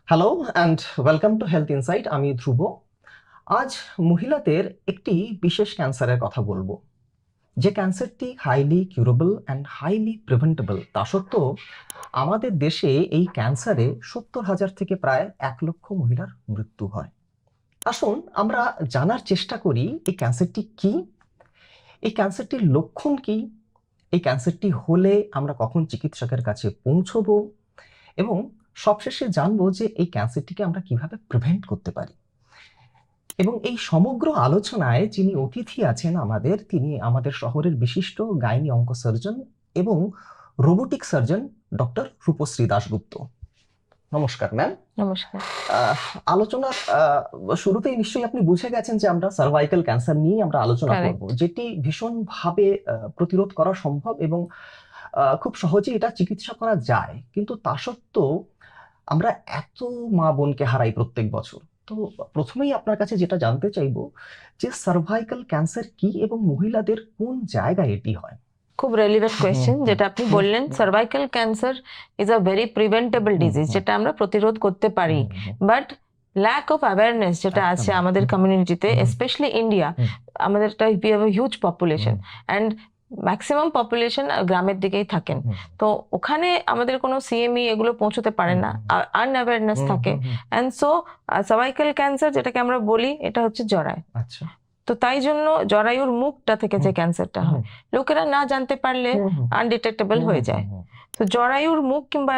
Hello and welcome to health insight. আমি ধ্রুব। আজ মহিলাদের একটি বিশেষ ক্যান্সারের কথা বলবো, যে ক্যান্সারটি highly curable and highly preventable. তা সত্ত্বেও আমাদের দেশে এই ক্যান্সারে 70,000 থেকে প্রায় 1 লক্ষ মহিলার মৃত্যু হয়। আসুন আমরা জানার চেষ্টা করি এই ক্যান্সারটি কি, এই ক্যান্সারটির লক্ষণ কি, এই ক্যান্সারটি হলে আমরা কখন চিকিৎসকের কাছে পৌঁছবো, এবং সবশেষে জানবো যে এই ক্যান্সারটিকে আমরা কিভাবে প্রিভেন্ট করতে পারি। এবং এই সমগ্র আলোচনায় যিনি অতিথি আছেন আমাদের, তিনি আমাদের শহরের বিশিষ্ট গাইনি অঙ্ক সার্জন এবং robotic surgeon doctor Rupashree Dasgupta. নমস্কার ম্যাম। নমস্কার। আলোচনার শুরুতেই নিশ্চয়ই আপনি বুঝে গেছেন যে আমরা সার্ভাইকাল ক্যান্সার নিয়ে আমরা আলোচনা করব, যেটি ভীষণভাবে প্রতিরোধ করা সম্ভব এবং খুব সহজেই এটা চিকিৎসা করা যায়। কিন্তু তা সত্ত্বেও আমরা এত মা বোনকে হারাই প্রত্যেক বছর। তো প্রথমেই আপনার কাছে যেটা জানতে চাইবো যে সার্ভাইকাল ক্যান্সার কি এবং মহিলাদের কোন জায়গায় এটি হয়। খুব রেলিভেন্ট কোয়েশ্চেন যেটা আপনি বললেন। Cervical cancer is a very preventable disease, যেটা আমরা প্রতিরোধ করতে পারি। বাট ল্যাক অফ অ্যাওয়ারনেস যেটা আছে আমাদের কমিউনিটিতে, স্পেশালি ইন্ডিয়া, আমাদের একটা huge population and maximum population গ্রামের দিকেই থাকেন। তো ওখানে আমাদের কোনো সিএমই এগুলো পৌঁছতে পারে না, আনঅ্যাওয়ারনেস থাকে। অ্যান্ড সো সার্ভাইকাল ক্যান্সার যেটাকে আমরা বলি, এটা হচ্ছে জরায়ু। আচ্ছা। তো তাই জন্য জরায়ুর মুখটা থেকে যে ক্যান্সারটা হয়, লোকেরা না জানতে পারলে আনডিটেক্টেবল হয়ে যায়। তো জরায়ুর মুখ কিংবা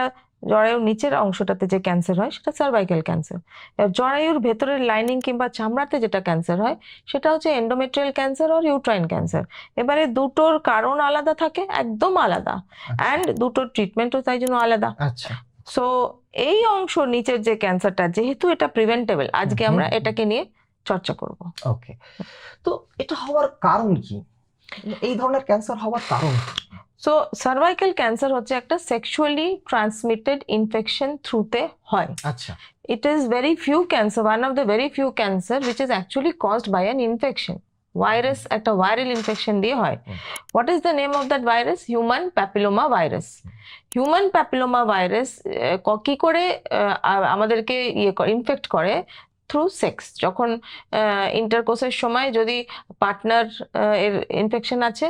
জরায়ুর নিচের অংশটাতে যে ক্যান্সার হয় সেটা সার্ভাইকাল ক্যান্সার। জরায়ুর ভেতরের লাইনিং কিংবা চামড়াতে যেটা ক্যান্সার হয় সেটা হচ্ছে এন্ডোমেট্রিয়াল ক্যান্সার আর ইউট্রাইন ক্যান্সার। এবারে দুটোর কারণ আলাদা থাকে, একদম আলাদা, অ্যান্ড দুটোর ট্রিটমেন্টও তাই জন্য আলাদা। আচ্ছা। সো এই অংশ নিচের যে ক্যান্সারটা, যেহেতু এটা প্রিভেন্টেবল, আজকে আমরা এটাকে নিয়ে চর্চা করব। ওকে, তো এটা হওয়ার কারণ কি, এই ধরনের ক্যান্সার হওয়ার কারণ? সো সার্ভাইকাল ক্যান্সার হচ্ছে একটা সেক্সুয়ালি ট্রান্সমিটেড ইনফেকশন থ্রুতে হয়। আচ্ছা। It is very few cancer, one of the very few cancer which is actually caused by an infection. Virus, একটা ভাইরাল ইনফেকশন দিয়ে হয়। What is the name of that virus? Human papilloma virus. Human papilloma virus কি করে আমাদেরকে infect করে? Through sex. যখন ইন্টারকোর্সের সময় যদি পার্টনার এর ইনফেকশন আছে,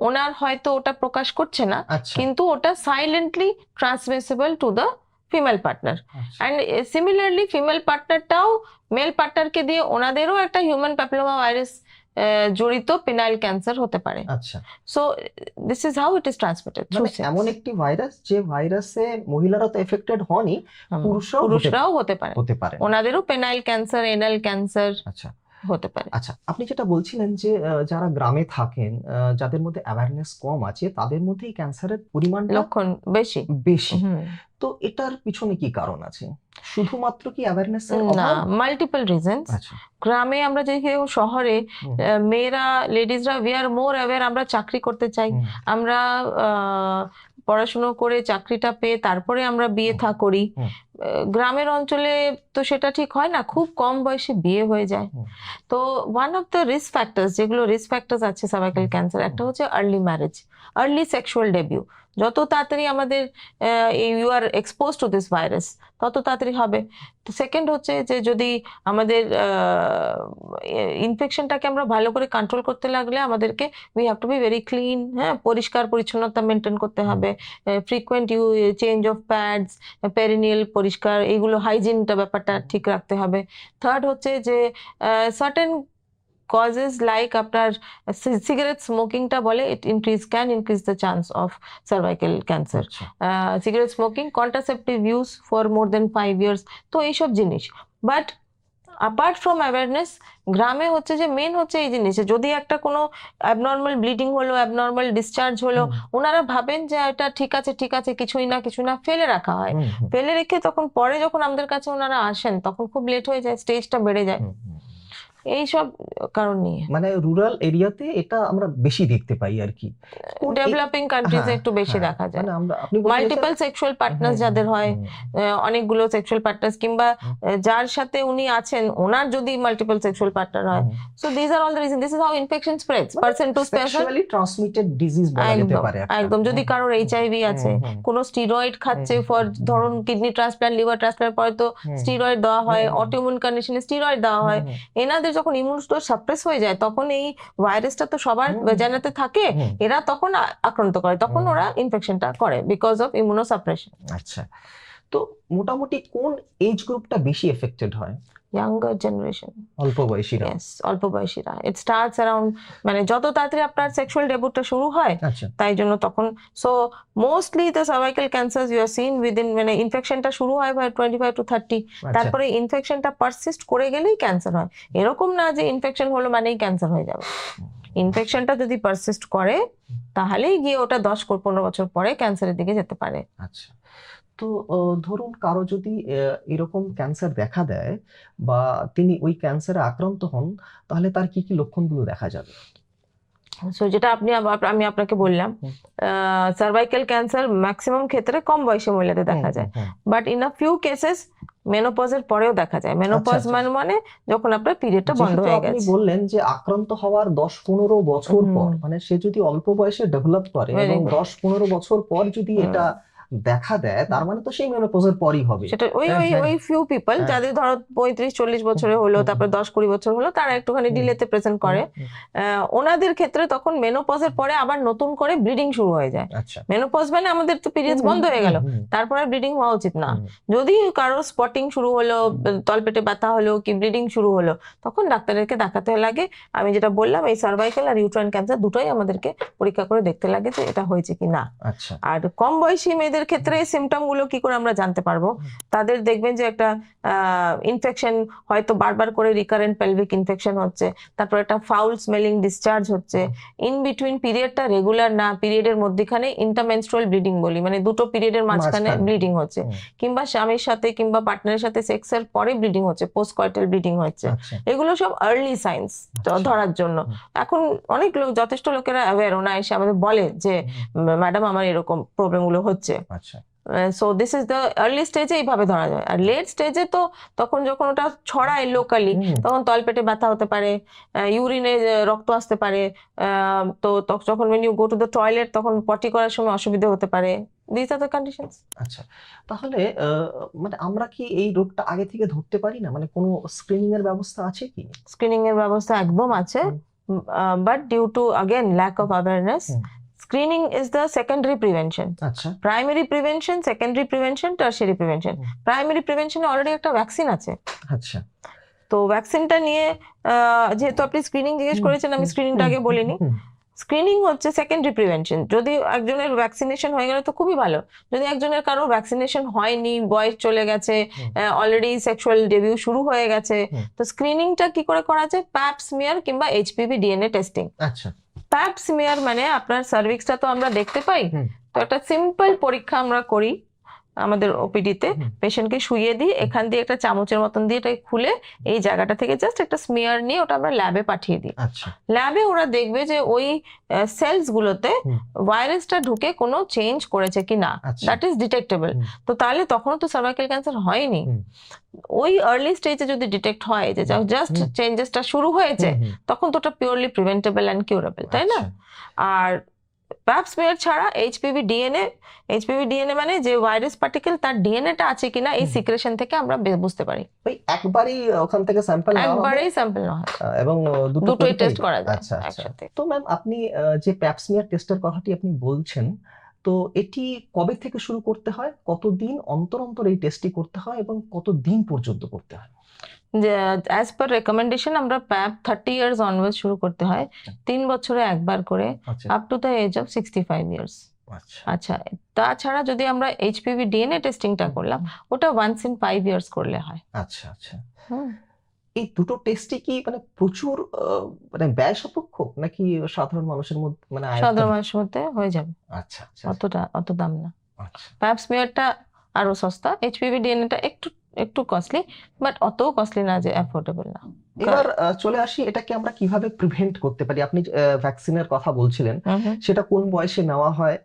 ওনার হয়তো ওটা প্রকাশ করছে না, কিন্তু ওটা silently transmissible to the female partner. And similarly female পার্টনারটাও মেল পার্টনারকে দিয়ে ওনাদেরও একটা হিউম্যান প্যাপিলোমা ভাইরাস জড়িত পেনাইল ক্যান্সার হতে পারে। আচ্ছা। So this is how it is transmitted. এমন একটি ভাইরাস যে ভাইরাসে মহিলারা তো এফেক্টেড হনই, পুরুষরাও হতে পারে। ওনাদেরও পেনাইল ক্যান্সার, এনাল ক্যান্সার আচ্ছা হতে পারে। আচ্ছা, আপনি যেটা বলছিলেন যে যারা গ্রামে থাকেন, যাদের মধ্যে অ্যাওয়ারনেস কম আছে, তাদের মধ্যে এই ক্যান্সারের পরিমাণ লক্ষণ বেশি। তো এটার পিছনে কি কারণ আছে? শুধুমাত্র কি অ্যাওয়ারনেসের না, অভাব? Multiple reasons. গ্রামে আমরা যে শহরে মেয়েরা, লেডিজরা, উই আর মোর অ্যাওয়্যার। আমরা চাকরি করতে চাই, আমরা পড়াশুনো করে চাকরিটা পেয়ে তারপরে আমরা বিয়ে থা করি। গ্রামের অঞ্চলে তো সেটা ঠিক হয় না, খুব কম বয়সে বিয়ে হয়ে যায়। তো one of the risk factors, যেগুলো রিস্ক ফ্যাক্টরস আছে সার্ভাইকাল ক্যান্সার, একটা হচ্ছে early marriage, early sexual debut. যত তাড়াতাড়ি আমাদের you are expose to this virus, তত তাড়াতাড়ি হবে। তো সেকেন্ড হচ্ছে যে যদি আমাদের ইনফেকশনটাকে আমরা ভালো করে কন্ট্রোল করতে লাগলে আমাদেরকে we have to be very clean. হ্যাঁ, পরিষ্কার পরিচ্ছন্নতা মেনটেন করতে হবে, frequent change of pads, perineal পরিষ্কার, এইগুলো হাইজিনটা ব্যাপারটা ঠিক রাখতে হবে। থার্ড হচ্ছে যে সার্টেন causes like আপনার সিগারেট স্মোকিংটা বলে, it can increase the chance of cervical cancer. Cigarette smoking, contraceptive use for more than 5 years, তো এইসব জিনিস। বাট অ্যাপার্ট ফ্রম অ্যাওয়ারনেস, গ্রামে হচ্ছে যে মেন হচ্ছে এই জিনিস, যদি একটা কোনো অ্যাবনর্মাল ব্লিডিং হলো, অ্যাবনর্মাল ডিসচার্জ হলো, ওনারা ভাবেন যে এটা ঠিক আছে কিছুই না, ফেলে রাখা হয়। ফেলে রেখে তখন পরে যখন আমাদের কাছে ওনারা আসেন তখন খুব লেট হয়ে যায়, স্টেজটা বেড়ে যায়। এইসব কারণ নিয়ে। মানে রুরাল এরিয়াতে এটা আমরা বেশি দেখতে পাই আর কি। কোন ডেভেলপিং কান্ট্রিজে হ্যাঁ, একটু বেশি হ্যাঁ, দেখা যায়। মানে আপনি বলতে মাল্টিপল চাইছেন- সেক্সুয়াল পার্টনার্স হুম, যাদের হয়, হুম, অনেকগুলো সেক্সুয়াল পার্টনার্স, কিংবা হুম, যার সাথে উনি আছেন ওনার যদি মাল্টিপল সেক্সুয়াল পার্টনার হয়, hmm. So this are all the reason, this is how infection spreads person to person. Sexually transmitted disease বলা যেতে একদম পারে একটা। একদম। যদি হুম, কারোর হুম, এইচআইভি আছে, হুম, কোনো স্টিরয়েড খাচ্ছে হুম, ফর, হুম, ধরুন কিডনি ট্রান্সপ্লান্ট, লিভার ট্রান্সপ্লান্ট পরে তো হুম, স্টিরয়েড দেওয়া হয়, হুম, অটোইমিউন কন্ডিশনে স্টিরয়েড দেওয়া হয়। হুম, এনাদের যখন ইমিউন সাপ্রেস হয়ে যায়, তখন এই ভাইরাসটা তো সবার হুম, ভেজানাতে থাকে, হুম, এরা তখন আক্রান্ত করে, তখন হুম। ওরা ইনফেকশনটা করে বিকজ অফ ইমিউনোসাপ্রেশন। আচ্ছা, তো মোটামুটি কোন এজ গ্রুপটা বেশি এফেক্টেড হয়? ইয়াঙ্গার জেনারেশন, অল্প বয়সীরা? ইয়েস, অল্প বয়সীরা। ইট স্টার্টস অ্যারাউন্ড, মানে যত তাড়াতাড়ি আপনার সেক্সুয়াল ডেবিউটটা শুরু হয়, আচ্ছা, তাই জন্য তখন, so mostly the cervical cancer you are seen within, মানে ইনফেকশনটা শুরু হয় বাই 25 to 30, আচ্ছা, তারপরে ইনফেকশনটা পারসিস্ট করে গেলেই ক্যান্সার হয়। এরকম না যে ইনফেকশন হলো মানেই ক্যান্সার হয়ে যাবে। ইনফেকশনটা যদি পারসিস্ট করে, তাহলেই গিয়ে ওটা 10-15 বছর পরে ক্যান্সারের দিকে যেতে পারে। আচ্ছা। তো ধরুন কারো যদি এরকম ক্যান্সার দেখা দেয় বা তিনি ওই ক্যান্সারে আক্রান্ত হন, তাহলে তার কি কি লক্ষণগুলো দেখা যাবে? সো যেটা আমি আপনাকে বললাম, হুম। সার্ভাইকাল ক্যান্সার ম্যাক্সিমাম ক্ষেত্রে কম বয়সী মহিলাদের দেখা যায়, but in a few cases মেনোপজের পরেও দেখা যায়। মেনোপজ আচ্ছা, আচ্ছা। মানে যখন আপনার পিরিয়ডটা বন্ধ যেহেতু হয়ে আপনি গেছে। বললেন যে আক্রান্ত হওয়ার 10-15 বছর হুম, পর, মানে সে যদি অল্প বয়সে ডেভেলপ করে Very এবং good. 10-15 বছর পর যদি হুম। এটা দেখা দেয়, তার মানে তো সেই মেনোপজের পরই হবে। সেটা ওই হ্যাঁ, ওই হ্যাঁ, ওই ফিউ পিপল হ্যাঁ। যাদের ধরো 35-40 বছরে হুম, হলো, হুম, তারপর 10-20 বছর হলো, তারা একটুখানি হুম, ডিলেতে প্রেজেন্ট করে। হুম, ওনাদের ক্ষেত্রে তখন মেনোপজের পরে আবার নতুন করে ব্লিডিং শুরু হয়ে যায়। আচ্ছা। মেনোপজ মানে আমাদের তো পিরিয়ডস বন্ধ হয়ে গেল, তারপরে ব্লিডিং হওয়া উচিত না। হুম, যদি কারো স্পটিং শুরু হলো, তলপেটে ব্যথা হলো, কি ব্লিডিং শুরু হলো, তখন ডাক্তারকে দেখাতে লাগে। আমি যেটা বললাম, এই সার্ভাইকাল আর ইউট্রাইন ক্যান্সার দুটোই আমাদেরকে পরীক্ষা করে দেখতে লাগে যে এটা হয়েছে কি না। আচ্ছা। আর কম বয়সী মেয়েদের ক্ষেত্রে এই সিমটম গুলো কি করে আমরা জানতে পারবো? তাদের দেখবেন যে একটা ইনফেকশন, হয়তো বারবার করে রিকারেন্ট পেলভিক ইনফেকশন হচ্ছে, তারপর একটা ফাউল স্মেলিং ডিসচার্জ হচ্ছে, ইন বিটুইন পিরিয়ডটা রেগুলার না, পিরিয়ডের মধ্যখানে ইন্টারমেনস্ট্রুয়াল ব্লিডিং বলি, মানে দুটো পিরিয়ডের মাঝখানে মাঝখানে। ব্লিডিং হচ্ছে, হুম, কিংবা স্বামীর সাথে কিংবা পার্টনারের সাথে সেক্সের পরে ব্লিডিং হচ্ছে, পোস্ট কয়টাল ব্লিডিং হচ্ছে। আচ্ছা, এগুলো সব আর্লি সাইন্স আচ্ছা। ধরার জন্য। হুম। এখন অনেক লোক, যথেষ্ট লোকেরা অ্যাওয়্যার, ওনা এসে আমাদের বলে যে ম্যাডাম আমার এরকম প্রবলেম গুলো হচ্ছে। আচ্ছা, so this is the early স্টেজে এইভাবে ধরা যায়। আর লেট স্টেজে তো তখন যখন ওটা ছড়ায় লোকালি, তখন তলপেটে ব্যথা হতে পারে, ইউরিনে রক্ত আসতে পারে, তো যখন when you go to the toilet তখন পটি করার সময় অসুবিধা হতে পারে। These are the conditions. আচ্ছা। তাহলে মানে আমরা কি এই রোগটা আগে থেকে ধরতে পারি না? মানে কোনো স্ক্রিনিং এর ব্যবস্থা আছে কি? স্ক্রিনিং এর ব্যবস্থা একদম আছে, but due to again lack of awareness, screening is the secondary prevention. আচ্ছা, primary prevention, secondary prevention, tertiary prevention. Primary প্রিভেনশনে অলরেডি একটা ভ্যাকসিন আছে। আচ্ছা। তো ভ্যাকসিনটা নিয়ে, যেহেতু আপনি স্ক্রিনিং জিজ্ঞেস করেছেন, আমি স্ক্রিনিংটা আগে বলিনি। স্ক্রিনিং হচ্ছে সেকেন্ডারি প্রিভেনশন। যদি একজনের ভ্যাকসিনেশন হয়ে গেলে তো খুবই ভালো। যদি একজনের কারো ভ্যাকসিনেশন হয়নি, বয়স চলে গেছে, অলরেডি সেক্সুয়াল ডেবিউ শুরু হয়ে গেছে, তো স্ক্রিনিংটা কি করে করা যায়? প্যাপ স্মিয়ার কিংবা এইচপিভি ডিএনএ টেস্টিং। আচ্ছা। প্যাপ স্মিয়ার মানে আপনার সার্ভিক্সটা তো আমরা দেখতে পাই, তো একটা সিম্পল পরীক্ষা আমরা করি আমাদের ওপিডিতে। পেশেন্টকে শুইয়ে দিই, এখান দিয়ে একটা চামচের মতন দিয়ে এটাকে খুলে এই জায়গাটা থেকে জাস্ট একটা স্মিয়ার নিয়ে ওটা আমরা ল্যাবে পাঠিয়ে দিই। আচ্ছা। ল্যাবে ওরা দেখবে যে ওই সেলস গুলোতে ভাইরাসটা ঢুকে কোনো চেঞ্জ করেছে কিনা, দ্যাট ইজ ডিটেক্টেবল। তো তাহলে তখন তো সার্ভাইকাল ক্যান্সার হয়নি। ওই আর্লি স্টেজে যদি ডিটেক্ট হয় যে জাস্ট চেঞ্জেসটা শুরু হয়েছে, তখন তো ওটা পিওরলি প্রিভেন্টেবল অ্যান্ড কিউরেবল, তাই না? আর প্যাপ স্মিয়ার ছাড়া এইচপিভি ডিএনএ মানে যে ভাইরাস পার্টিকেল, তার ডিএনএটা আছে কিনা এই সিক্রেশন থেকে আমরা বুঝতে পারি। ওই একবারই ওখান থেকে স্যাম্পল নেওয়া হবে, একবারেই স্যাম্পল নেওয়া হয় এবং দুটোই টেস্ট করা যায় আচ্ছা, আচ্ছা। একসাথে। তো ম্যাম, আপনি যে প্যাপ স্মিয়ার টেস্টের কথাটি আপনি বলছেন, তো এটি কবে থেকে শুরু করতে হয়? কতদিন অন্তর অন্তর এই টেস্টটি করতে হয় এবং কতদিন পর্যন্ত করতে হয়? অ্যাজ পার রেকমেন্ডেশন আমরা প্যাপ 30 ইয়ার্স অনওয়ার্ড শুরু করতে হয়, 3 বছরে একবার করে, up to the age of 65 years. আচ্ছা, তাছাড়া যদি আমরা এইচপিভি ডিএনএ টেস্টিংটা করলাম, ওটা ওয়ান্স ইন 5 ইয়ার্স করলে হয়। আচ্ছা, আচ্ছা। এই দুটো টেস্টই কি মানে প্রচুর মানে ব্যয় সাপেক্ষ, নাকি সাধারণ মানুষের মধ্যে মানে সাধারণ মানুষের মধ্যে হয়ে যাবে? আচ্ছা, আচ্ছা। অত দাম না। আচ্ছা। প্যাপ স্মিয়ারটা আরো সস্তা, এইচপিভি ডিএনএটা একটু একটু কস্টলি, বাট অত কস্টলি না যে অ্যাফোর্ডেবল না। এবার চলে আসি, এটাকে আমরা কিভাবে প্রিভেন্ট করতে পারি? আপনি ভ্যাকসিনের কথা বলছিলেন, সেটা কোন বয়সে নেওয়া হয়?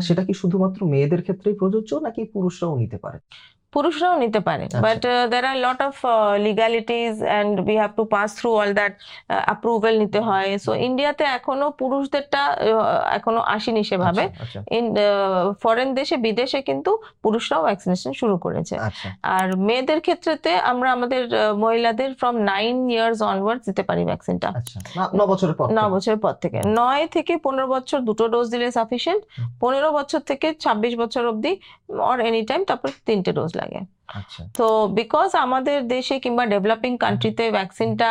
সেটা কি শুধুমাত্র মেয়েদের ক্ষেত্রেই প্রযোজ্য নাকি পুরুষরাও নিতে পারে? পুরুষরাও নিতে পারে, আচ্ছা। But there are lot of legalities and we have to pass through all that, approval নিতে হয়। সো ইন্ডিয়াতে এখনো পুরুষদেরটা এখনো আসেনি সেভাবে। আচ্ছা ইন ফরেন দেশে বিদেশে কিন্তু পুরুষরাও ভ্যাকসিনেশন শুরু করেছে। আচ্ছা আর মেয়েদের ক্ষেত্রেতে আমরা আমাদের মহিলাদের ফ্রম 9 ইয়ার্স অনওয়ার্ডস দিতে পারি ভ্যাকসিনটা। আচ্ছা 9 বছরের পর 9 বছরের পর থেকে। 9 থেকে 15 বছর দুটো ডোজ দিলে সাফিসিয়েন্ট। 15 বছর থেকে 26 বছর অবধি অর এনি টাইম তারপর 3টে ডোজ লাগে। আচ্ছা তো বিকজ আমাদের দেশে কিংবা ডেভেলপিং কান্ট্রিতে ভ্যাকসিনটা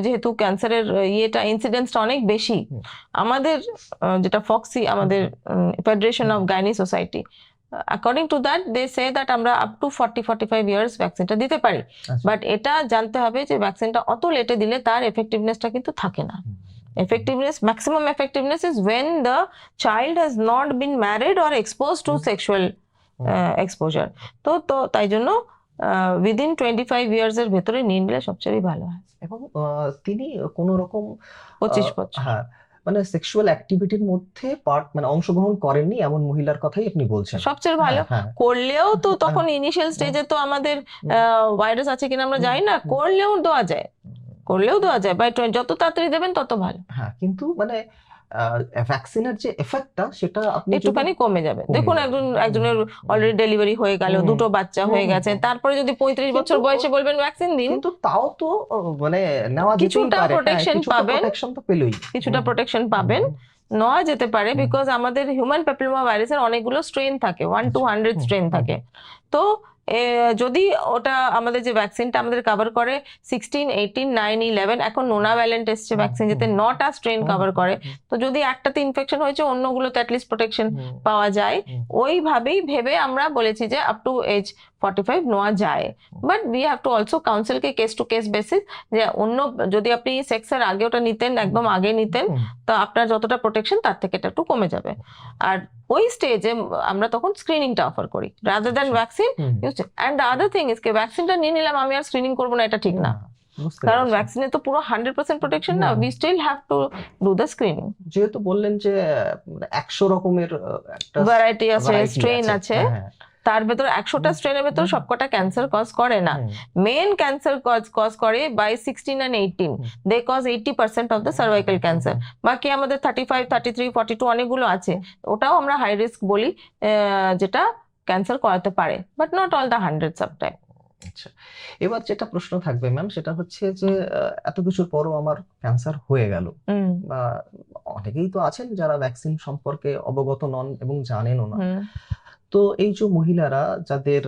যেহেতু ক্যান্সারের ইয়েটা ইনসিডেন্সটা অনেক বেশি, আমাদের যেটা ফক্সি, আমাদের federation of gyne society, according to that they say that আমরা আপ টু 40-45 ইয়ার্স ভ্যাকসিনটা দিতে পারি। বাট এটা জানতে হবে যে ভ্যাকসিনটা অত লেটে দিলে তার এফেক্টিভনেসটা কিন্তু থাকে না। Effectiveness, maximum effectiveness is when the child has not been married or exposed to sexual exposure. তো তাই জন্য উইদিন 25 ইয়ার্স এর ভেতরে নিয়ে নিলে সবচেয়ে ভালো হয়। এবং তিনি কোনো রকম 25 বছর। হ্যাঁ, মানে সেক্সুয়াল অ্যাক্টিভিটির মধ্যে মানে অংশগ্রহণ করেননি এমন মহিলার কথাই আপনি বলছেন। সবচেয়ে ভালো। করলেও তো তখন ইনিশিয়াল স্টেজে তো আমাদের ভাইরাস আছে কিনা আমরা জানি না, করলেও দেওয়া যায়, বাই যত তাড়াতাড়ি দেবেন তত ভালো। হ্যাঁ, কিন্তু মানে ভ্যাকসিনের যে এফেক্টটা সেটা আপনি একটুখানি কমে যাবে। দেখুন একজনের অলরেডি ডেলিভারি হয়ে গেল, দুটো বাচ্চা হয়ে গেছে, তারপরে যদি 35 বছর বয়সে বলবেন ভ্যাকসিন দিন, কিন্তু তাও তো মানে নেওয়া যেতেই কিছুটা পারে। প্রোটেকশন পাবেন, প্রোটেকশন তো পেলই, কিছুটা প্রোটেকশন পাবেন, নেওয়া যেতে পারে। বিকজ আমাদের হিউম্যান প্যাপিলোমা ভাইরাসের অনেকগুলো স্ট্রেন থাকে, 1 to 100 স্ট্রেন থাকে। তো যদি ওটা আমাদের যে ভ্যাকসিনটা আমাদের কভার করে 16, 18, 9, 11, এখন নোনাভ্যালেন্ট এসছে ভ্যাকসিন যেতে 9টা স্ট্রেন কভার করে। তো যদি একটাতে ইনফেকশন হয়েছে অন্যগুলোতে অ্যাটলিস্ট প্রোটেকশন পাওয়া যায়, ওইভাবেই ভেবে আমরা বলেছি যে আপ টু এজ 45 নেওয়া যায়। But we have to also কাউন্সিলকে কেস টু কেস বেসিস, যে অন্য যদি আপনি সেক্সের আগে ওটা নিতেন, একদম আগে নিতেন, তো আপনার যতটা প্রোটেকশন তার থেকে এটা একটু কমে যাবে। আর ওই স্টেজে আমরা তখন স্ক্রিনিংটা অফার করি rather than vaccine. And the other thing is কি ভ্যাকসিনটা নিয়ে নিলাম আমি আর স্ক্রিনিং করবো না, এটা ঠিক না। কারণ ভ্যাকসিনে তো পুরো 100% প্রোটেকশন না, we still have to do the screening. যেহেতু বললেন যে 100 রকমের একটা ভ্যারাইটি আছে, স্ট্রেন আছে, তার ভেতর 100টা স্ট্রেনের ভেতর সবকটা ক্যান্সার কজ করে না। মেন ক্যান্সার কজ করে by 16 and 18, they cause 80% of the cervical cancer. বাকি আমাদের 35, 33, 42 অনেকগুলো আছে, ওটাও আমরা হাই রিস্ক বলি, যেটা ক্যান্সার করাতে পারে, but not all the 100 subtype. আচ্ছা, এবার যেটা প্রশ্ন থাকবে ম্যাম, সেটা হচ্ছে যে এত কিছুর পরও আমার ক্যান্সার হয়ে গেল, বা অনেকেই তো আছেন যারা ভ্যাকসিন সম্পর্কে অবগত নন এবং জানেনও না। তো এই যে মহিলারা যাদের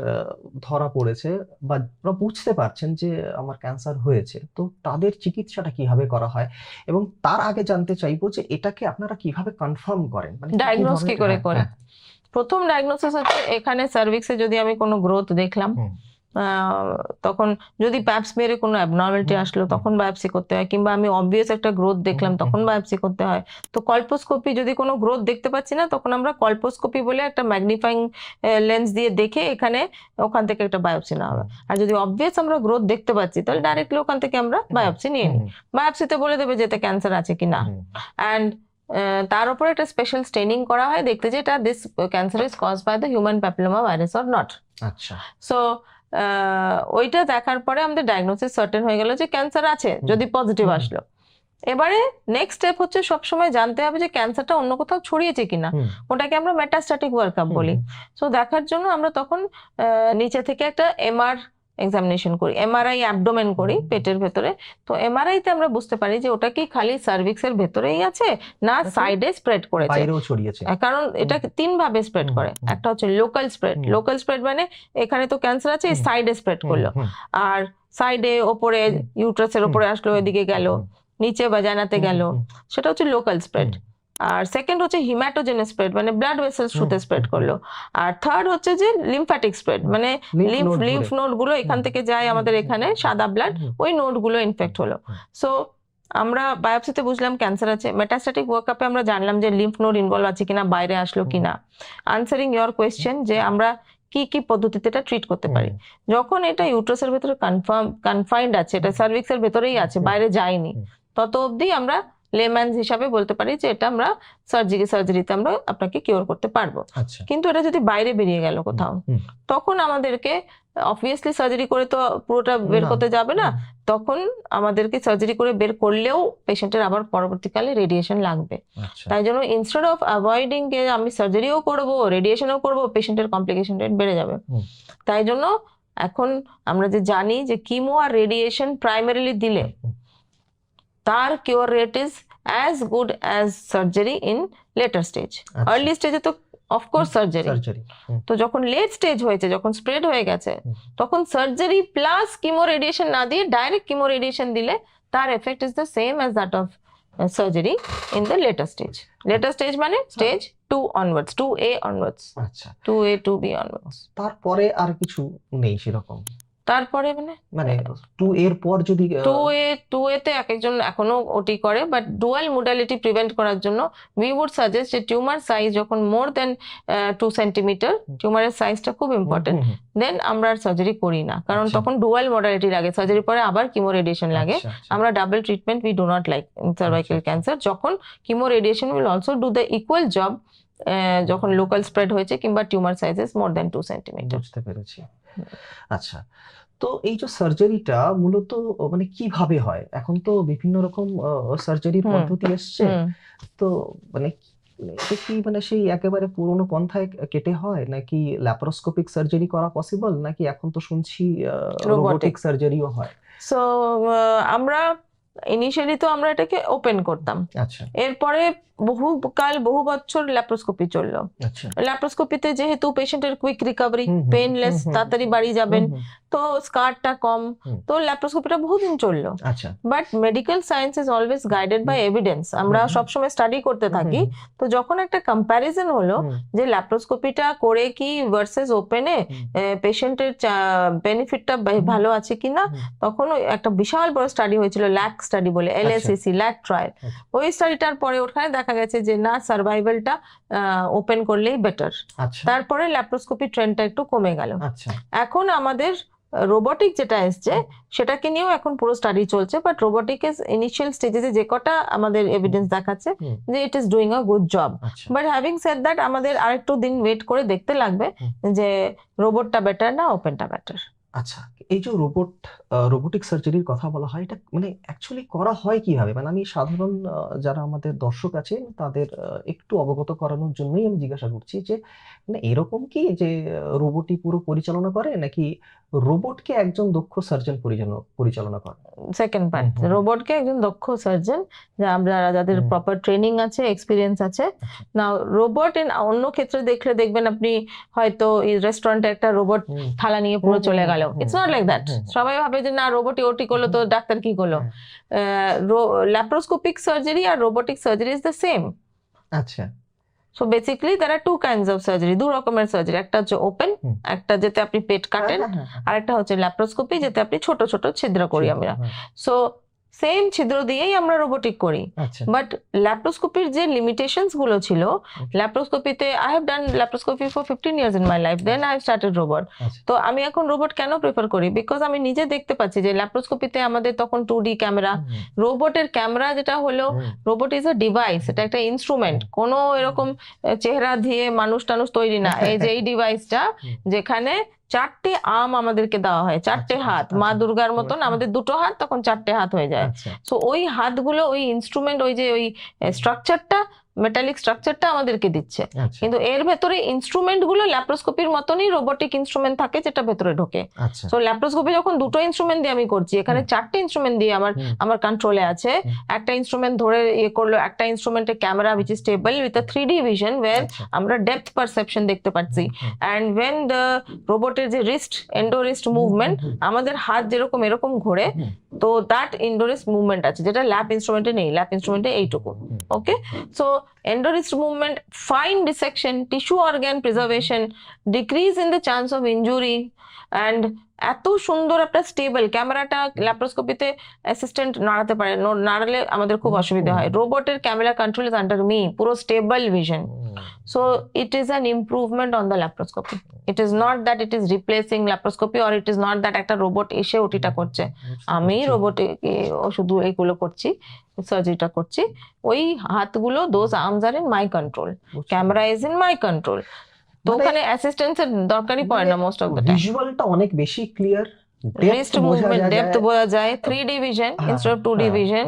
ধরা পড়েছে বা বুঝতে পারছেন যে আমার ক্যান্সার হয়েছে, তো তাদের চিকিৎসাটা কিভাবে করা হয়? এবং তার আগে জানতে চাইবো যে এটাকে আপনারা কিভাবে কনফার্ম করেন, মানে ডায়াগনোস কি করে করেন? প্রথম ডায়াগনোসিস হচ্ছে এখানে সার্ভিক্সে যদি আমি কোনো গ্রোথ দেখলাম, তখন যদি প্যাপস মেরে কোনো অ্যাবনর্মালিটি আসলো তখন বায়োপসি করতে হয়, কিংবা আমি অবভিয়াস একটা গ্রোথ দেখলাম তখন বায়োপসি করতে হয়। তো কল্পোস্কোপি, যদি কোনো গ্রোথ দেখতে পাচ্ছি না তখন আমরা কল্পোস্কোপি বলে একটা ম্যাগনিফাইং লেন্স দিয়ে দেখে এখানে ওখান থেকে একটা বায়োপসি নেওয়া হবে। আর যদি অবভিয়াস আমরা গ্রোথ দেখতে পাচ্ছি তাহলে ডাইরেক্টলি ওখান থেকে আমরা বায়োপসি নিয়ে নিই। বায়োপসিতে বলে দেবে যে এতে ক্যান্সার আছে কি না, অ্যান্ড তার উপরে একটা স্পেশাল স্টেনিং করা হয় দেখতে যে এটা this cancer is caused by the human papilloma virus or not. আচ্ছা, সো ওইটা দেখার পরে আমাদের ডায়াগনোসিস সার্টেন হয়ে গেল যে ক্যান্সার আছে, যদি পজিটিভ আসলো। এবারে নেক্সট স্টেপ হচ্ছে সবসময় জানতে হবে যে ক্যান্সারটা অন্য কোথাও ছড়িয়েছে কিনা, ওটাকে আমরা মেটাস্ট্যাটিক ওয়ার্কআপ বলি। সো দেখার জন্য আমরা তখন নিচে থেকে একটা এমআর এক্সামিনেশন করি, এমআরআই অ্যাবডোমেন করি পেটের ভেতরে। তো এমআরআই তে আমরা বুঝতে পারি যে ওটা কি খালি সার্ভিক্সের ভেতরেই আছে না সাইডে স্প্রেড করেছে, বাইরেও ছড়িয়েছে। কারণ এটা 3 ভাবে স্প্রেড করে। একটা হচ্ছে লোকাল স্প্রেড, লোকাল স্প্রেড মানে এখানে তো ক্যান্সার আছে, এই সাইডে স্প্রেড করলো, আর সাইডে ওপরে ইউট্রাসের ওপরে আসলো, এদিকে গেল, নিচে ভাজানাতে গেল, সেটা হচ্ছে লোকাল স্প্রেড। আর সেকেন্ড হচ্ছে হিম্যাটোজেনাস স্প্রেড, মানে ব্লাড ভেসেলস থ্রুতে স্প্রেড করলো। আর থার্ড হচ্ছে যে লিম্ফ্যাটিক স্প্রেড, মানে লিম্ফ নোড গুলো এখান থেকে যায় আমাদের এখানে সাদা ব্লাড, ওই নোড গুলো ইনফেক্ট হলো। সো আমরা বায়োপসিতে বুঝলাম ক্যান্সার আছে, মেটাস্ট্যাটিক ওয়ার্কআপে আমরা জানলাম যে লিম্ফ নোড ইনভলভ আছে কিনা, বাইরে আসলো কিনা। আনসারিং ইয়োর কোয়েশ্চেন, যে আমরা কি কি পদ্ধতিতে এটা ট্রিট করতে পারি। যখন এটা ইউট্রাসের ভেতরে কনফাইন্ড আছে, এটা সার্ভিক্সের ভেতরেই আছে, বাইরে যায়নি, তত অবধি আমরা লেম্যানস হিসাবে বলতে পারি যে এটা আমরা সার্জারিতে আমরা আপনাকে কিওর করতে পারবো। আচ্ছা। কিন্তু এটা যদি বাইরে বেরিয়ে গেল কোথাও, তখন আমাদেরকে অবভিয়াসলি সার্জারি করে তো পুরোটা বের না, করতে যাবে না, তখন আমাদেরকে সার্জারি করে বের করলেও পেশেন্টের আবার পরবর্তীকালে রেডিয়েশন লাগবে। আচ্ছা। তাই জন্য ইনস্টেড অফ অ্যাভয়েডিং যে আমি সার্জারিও করব, রেডিয়েশনও করব, পেশেন্টের কমপ্লিকেশন রেট বেড়ে যাবে। তাই জন্য এখন আমরা যে জানি যে কিমো আর রেডিয়েশন প্রাইমারিলি দিলে তার cure rate is as good as surgery in letter stage. Early স্টেজে তো অফকোর্স সার্জারি, তো যখন লেট স্টেজ হয়েছে, যখন স্প্রেড হয়ে গেছে, তখন সার্জারি প্লাস কিমো রেডিয়েশন না দিয়ে ডাইরেক্ট কিমো রেডিয়েশন দিলে তার effect is the same as that of surgery in the letter stage. Letter stage মানে স্টেজ 2 অনওয়ার্ডস, 2A অনওয়ার্ডস, আচ্ছা, 2A 2B অনওয়ার্ডস। তারপরে আর কিছু নেই সেরকম? তারপরে মানে 2 এর পর যদি 2A তে এক একজন এখনো ওটি করে, বাট ডুয়াল মোডালিটি প্রিভেন্ট করার জন্য উই উড সাজেস্ট যে টিউমার সাইজ যখন মোর দেন 2 সেন্টিমিটার, টিউমারের সাইজটা খুব ইম্পর্টেন্ট, দেন আমরা আর সার্জারি করি না, কারণ তখন ডুয়াল মোডালিটি লাগে, সার্জারি পরে আবার কিমো রেডিয়েশন লাগে। আমরা double treatment we do not like in cervical cancer, যখন chemo radiation will also do the equal job যখন লোকাল স্প্রেড হয়েছে কিংবা tumour sizes more than 2 centimetre. বুঝতে পেরেছি। আচ্ছা, তো এই যে সার্জারিটা মূলত মানে কিভাবে হয়? এখন তো বিভিন্ন রকম সার্জারির পদ্ধতি এসছে, তো মানে এটা কি মানে সেই একেবারে পুরোনো পন্থায় কেটে হয়, নাকি ল্যাপারোস্কোপিক সার্জারি করা পসিবল, নাকি এখন তো শুনছি রোবোটিক সার্জারিও হয়? সো আমরা ইনিশিয়ালি তো আমরা এটাকে ওপেন করতাম, আচ্ছা, এরপরে বহু বছর ল্যাপ্রোস্কোপি চললো। আচ্ছা, ল্যাপ্রোস্কোপিতে যেহেতু পেশেন্টের কুইক রিকভারি, পেইনলেস, তাড়াতাড়ি বাড়ি যাবেন, তো স্কারটা কম, তো ল্যাপ্রোস্কোপিটা বহুদিন চললো। আচ্ছা, but medical science is always guided by evidence, আমরা সবসময় স্টাডি করতে থাকি। তো যখন একটা কম্প্যারিজন হলো যে ল্যাপ্রোস্কোপিটা করে কি ভার্সেস ওপেনে পেশেন্টের বেনিফিটটা ভালো আছে কিনা, তখন একটা বিশাল বড় স্টাডি হয়েছিল, ল্যাক স্টাডি বলে, LSCC ল্যাক ট্রায়াল। ওই স্টাডিটার পরে ওখানে দেখা গেছে যে না, সার্ভাইভালটা ওপেন করলেই বেটার। তারপরে ল্যাপ্রোস্কোপি ট্রেন্ডটা একটু কমে গেল। এখন আমাদের রোবোটিক যেটা এসছে সেটাকে নিয়েও এখন পুরো স্টাডি চলছে, বাট রোবোটিক এর ইনিশিয়াল স্টেজে যে কটা আমাদের এভিডেন্স দেখাচ্ছে যে it is doing a good job. But having said that আমাদের আরেকটু দিন ওয়েট করে দেখতে লাগবে যে রোবটটা বেটার না ওপেনটা বেটার। আচ্ছা, এই যে রোবোটিক সার্জারির কথা বলা হয়, এটা মানে অ্যাকচুয়ালি করা হয় কিভাবে? মানে আমি সাধারণ যারা আমাদের দর্শক আছে তাদের একটু অবগত করানোর জন্যই আমি জিজ্ঞাসা করছি যে মানে এরকম কি যে রোবটই পুরো পরিচালনা করে, নাকি রোবটকে একজন দক্ষ সার্জন পরিচালনা করে? সেকেন্ড পার্ট, রোবটকে একজন দক্ষ সার্জন যাদের প্রপার ট্রেনিং আছে, এক্সপিরিয়েন্স আছে। না, রোবট অন্য ক্ষেত্রে দেখবেন আপনি হয়তো এই রেস্টুরেন্টে একটা রোবট থালা নিয়ে পুরো চলে গেল, ইটস নট লাইক দ্যাট। সবাই ভাবে যে না, রোবটই ওটি করলো তো ডাক্তার কি করলো। ল্যাপ্রোস্কোপিক সার্জারি আর robotic surgery is the same. আচ্ছা, so basically there are two kinds of surgery, দু রকমের সার্জারি, একটা হচ্ছে ওপেন, একটা যেতে আপনি পেট কাটেন, আর একটা হচ্ছে ল্যাপ্রোস্কোপি যেতে আপনি ছোট ছোট ছিদ্র করি আমরা। সো সেম ছিদ্র দিয়েই আমরা রোবোটিক করি, বাট ল্যাপ্রোস্কোপির যে লিমিটেশনস গুলো ছিল, ল্যাপ্রোস্কোপিতে I have done laparoscopy for 15 years in my life, then I started robot. তো আমি এখন রোবট কেন প্রেফার করি, বিকজ আমি নিজে দেখতে পাচ্ছি যে ল্যাপ্রোস্কোপিতে আমাদের তখন 2D ক্যামেরা, রোবটের ক্যামেরা যেটা হলো, রোবট ইজ আ ডিভাইস, এটা একটা ইনস্ট্রুমেন্ট, কোনো এরকম চেহারা দিয়ে মানুষ টানুষ তৈরি না। এই যে এই ডিভাইসটা, যেখানে 4টে আর্ম আমাদেরকে দেওয়া হয়, 4টে হাত, মা দুর্গার মতন আমাদের 2টো হাত, তখন 4টে হাত হয়ে যায়। সো ওই হাতগুলো, ওই ইনস্ট্রুমেন্ট, ওই যে ওই স্ট্রাকচারটা, মেটালিক স্ট্রাকচারটা আমাদেরকে দিচ্ছে, কিন্তু এর ভেতরে ইনস্ট্রুমেন্ট গুলো ল্যাপ্রোস্কোপির মতনই রোবোটিক ইনস্ট্রুমেন্ট থাকে যেটা ভেতরে ঢোকে। সো ল্যাপ্রোস্কোপি যখন 2টো ইনস্ট্রুমেন্ট দিয়ে আমি করছি, এখানে 4টে ইনস্ট্রুমেন্ট দিয়ে আমার কন্ট্রোলে আছে। একটা ইনস্ট্রুমেন্ট ধরে করলো, একটা ইনস্ট্রুমেন্টে camera which is stable with a 3D vision where আমরা ডেপথ পারসেপশন দেখতে পাচ্ছি। অ্যান্ড ওয়েন দ্য রোবটের যে রিস্ট, এন্ডোরিস্ট মুভমেন্ট, আমাদের হাত যেরকম এরকম ঘোরে, তো দ্যাট এন্ডোরিস্ট মুভমেন্ট আছে যেটা ল্যাপ ইনস্ট্রুমেন্টে নেই, ল্যাপ ইনস্ট্রুমেন্টে এইটুকু। ওকে, so endocyst movement, fine dissection, tissue organ preservation, decrease in the chance of injury, and এত সুন্দর একটা স্টেবল ক্যামেরাটা ল্যাপ্রোস্কোপিতে অ্যাসিস্ট্যান্ট নাড়াতে পারে, নাড়ালে আমাদের খুব অসুবিধা হয়। রোবটের camera control is under me, পুরো stable vision. So it is an improvement on the laparoscopy. It is not that it is replacing laparoscopy, or it is not that একটা রোবট এসে ওটিটা করছে। আমি রোবটে শুধু এইগুলো করছি, সার্জারিটা করছি, ওই হাতগুলো those arms are in my control, camera is in my control. তো ওখানে অ্যাসিস্ট্যান্সের দরকারই পড়ে না মোস্ট অফ দ্য টাইম। ভিজুয়ালটা অনেক বেশি ক্লিয়ার, রিস্ট মুভমেন্ট ডেপথ বোঝা যায়, 3D vision instead of 2D vision,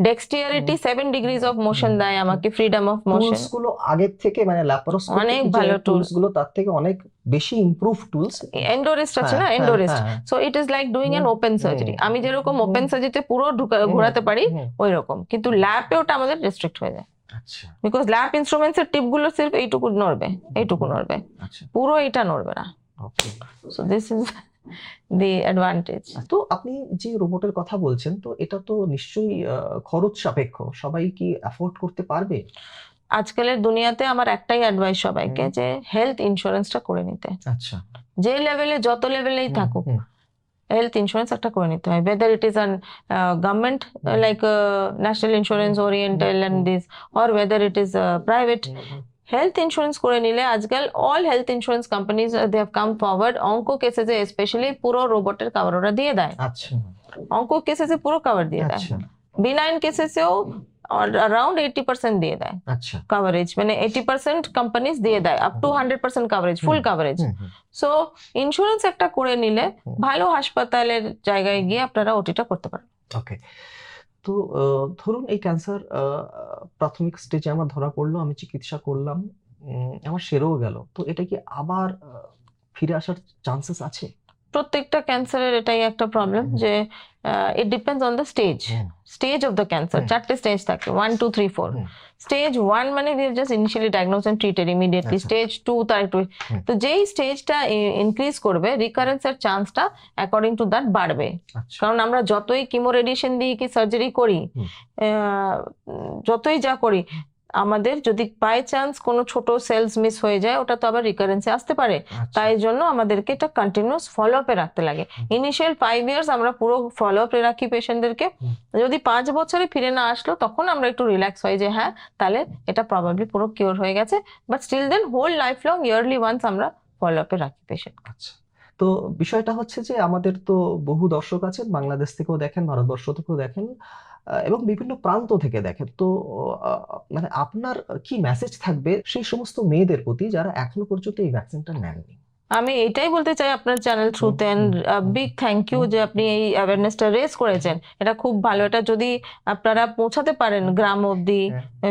dexterity 7 degrees of motion দেয় আমাকে, freedom of motion। টুলস গুলো আগের থেকে মানে ল্যাপারোস্কোপি অনেক ভালো টুলস গুলো তার থেকে অনেক বেশি ইমপ্রুভ টুলস। এন্ডোরিস্ট আছে না, EndoWrist, so it is like doing an open surgery. আমি যেরকম ওপেন সার্জারিতে পুরো ঘোরাতে পারি ওই রকম, কিন্তু ল্যাপে ওটা আমাদের রেস্ট্রিক্ট হয়ে যায়। আচ্ছা, বিকজ ল্যাপ ইনস্ট্রুমেন্টস এর টিপ গুলো সির্ফ এইটুকু নড়বে, এইটুকু নড়বে, আচ্ছা, পুরো এটা নড়বে না। Okay. So this is the advantage. তো আপনি যে রোবটের কথা বলছেন, তো এটা তো নিশ্চয়ই খরচ সাপেক্ষ, সবাই কি অ্যাফোর্ড করতে পারবে? আজকালের দুনিয়াতে আমার একটাই অ্যাডভাইস সবাইকে, যে হেলথ ইন্স্যুরেন্সটা করে নিতে। আচ্ছা, যে লেভেলে যত লেভেলেই থাকুক হেলথ ইন্স্যুরেন্স একটা করে নিতে হয়, whether it is an government like national insurance oriental and this, or whether it is private, health insurance করে নিলে আজকাল all health insurance companies they have come forward, onco কেসেসে স্পেশালি পুরো রোবটের কভার ওরা দিয়ে দেয়। আচ্ছা, অঙ্ক কেসেসে পুরো কভার দিয়ে দেয়, আচ্ছা, বিনাইন কেসেসেও around 80% দিয়ে দেয় আচ্ছা, কভারেজ, মানে 80% কোম্পানিজ দিয়ে দেয়, up to 100% coverage, full coverage. So insurance একটা করে নিলে ভালো হাসপাতালের জায়গায় গিয়ে আপনারা ওটিটা করতে পারেন। ওকে। তো ধরুন এই ক্যান্সার প্রাথমিক স্টেজে আমার ধরা পড়লো, আমি চিকিৎসা করলাম, আমার সেরেও গেল, তো এটা কি আবার ফিরে আসার চান্সেস আছে? প্রত্যেকটা ক্যান্সারের এটাই একটা প্রবলেম, যে it depends on the stage of the cancer. 4টে স্টেজ থাকে, 1 2 3 4। স্টেজ 1 মানে we have just initially diagnose and treated immediately. Stage 2 তার একটু, তো যেই স্টেজটা ইনক্রিজ করবে রিকারেন্সের চান্সটা অ্যাকর্ডিং টু দ্যাট বাড়বে। কারণ আমরা যতই কিমো রেডিয়েশন দিয়ে কি সার্জারি করি, যতই যা করি, আমাদের যদি বাই চান্স কোনো ছোট সেলস মিস হয়ে যায়, ওটা তো আবার রিকারেন্সে আসতে পারে। তাই জন্য আমাদেরকে এটা কন্টিনিউয়াস ফলো আপে রাখতে লাগে। ইনিশিয়াল 5 ইয়ার্স আমরা পুরো ফলো আপে রাখি পেশেন্টদেরকে। যদি 5 বছরে ফিরে না আসলো, তখন আমরা একটু রিল্যাক্স হই যে হ্যাঁ তাহলে এটা প্রবাবলি পুরো কিওর হয়ে গেছে, but still then whole life long yearly once আমরা ফলো আপে রাখি পেশেন্ট। আচ্ছা, তো বিষয়টা হচ্ছে যে আমাদের তো বহু দর্শক আছেন, বাংলাদেশ থেকেও দেখেন, ভারতবর্ষ থেকেও দেখেন, এবং বিভিন্ন প্রান্ত থেকে দেখেন। তো মানে আপনার কি মেসেজ থাকবে সেই সমস্ত মেয়েদের প্রতি যারা এখনো পর্যন্ত এই ভ্যাকসিনটা নেননি? আমি এটাই বলতে চাই আপনার চ্যানেল থ্রুতে, এন্ড বিগ থ্যাংক ইউ যে আপনি এই অ্যাওয়ারনেসটা রেজ করেছেন। এটা খুব ভালো। এটা যদি আপনারা পৌঁছাতে পারেন গ্রাম অবধি,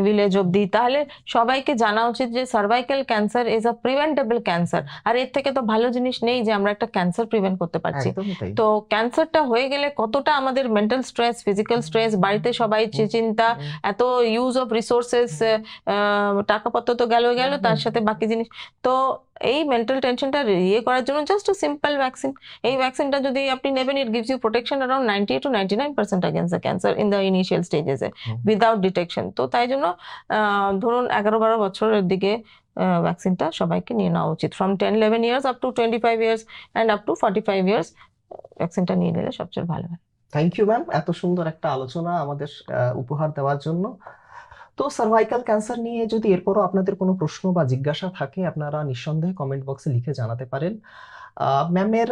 ভিলেজ অবধি, তাহলে সবাইকে জানা উচিত যে cervical cancer is a preventable cancer. আর এর থেকে তো ভালো জিনিস নেই যে আমরা একটা ক্যান্সার প্রিভেন্ট করতে পারছি। তো ক্যান্সারটা হয়ে গেলে কতটা আমাদের মেন্টাল স্ট্রেস, ফিজিক্যাল স্ট্রেস, বাড়িতে সবাই চিন্তা, এত ইউজ অফ রিসোর্সেস, টাকাপত্র তো গেল, তার সাথে বাকি জিনিস। তো এই মেন্টাল টেনশনটা ইয়ে করার জন্য জাস্ট সিম্পল ভ্যাকসিন। এই ভ্যাকসিনটা যদি আপনি নেবেন, it gives you protection around 90 to 99% against the cancer in the initial stages without detection। তো তাই জন্য ধরুন 11-12 বছরের দিকে ভ্যাকসিনটা সবাইকে নিয়ে নেওয়া উচিত। From 10-11 years up to 25 years and up to 45 years ভ্যাকসিনটা নিয়ে নিলে সবচেয়ে ভালো হয়। থ্যাংক ইউ ম্যাম, এত সুন্দর একটা আলোচনা আমাদের উপহার দেওয়ার জন্য। তো সার্ভাইকাল ক্যান্সার নিয়ে যদি এরপরও আপনাদের কোনো প্রশ্ন বা জিজ্ঞাসা থাকে, আপনারা নিঃসন্দেহে কমেন্ট বক্সে লিখে জানাতে পারেন। ম্যামের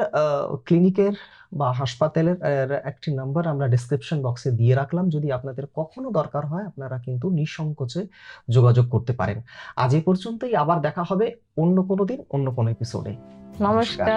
ক্লিনিকের বা হাসপাতালের একটি নাম্বার আমরা ডেসক্রিপশন বক্সে দিয়ে রাখলাম। যদি আপনাদের কখনো দরকার হয়, আপনারা কিন্তু নিঃসংকোচে যোগাযোগ করতে পারেন। আজ এই পর্যন্তই, আবার দেখা হবে অন্য কোনো দিন, অন্য কোনো এপিসোডে। নমস্কার।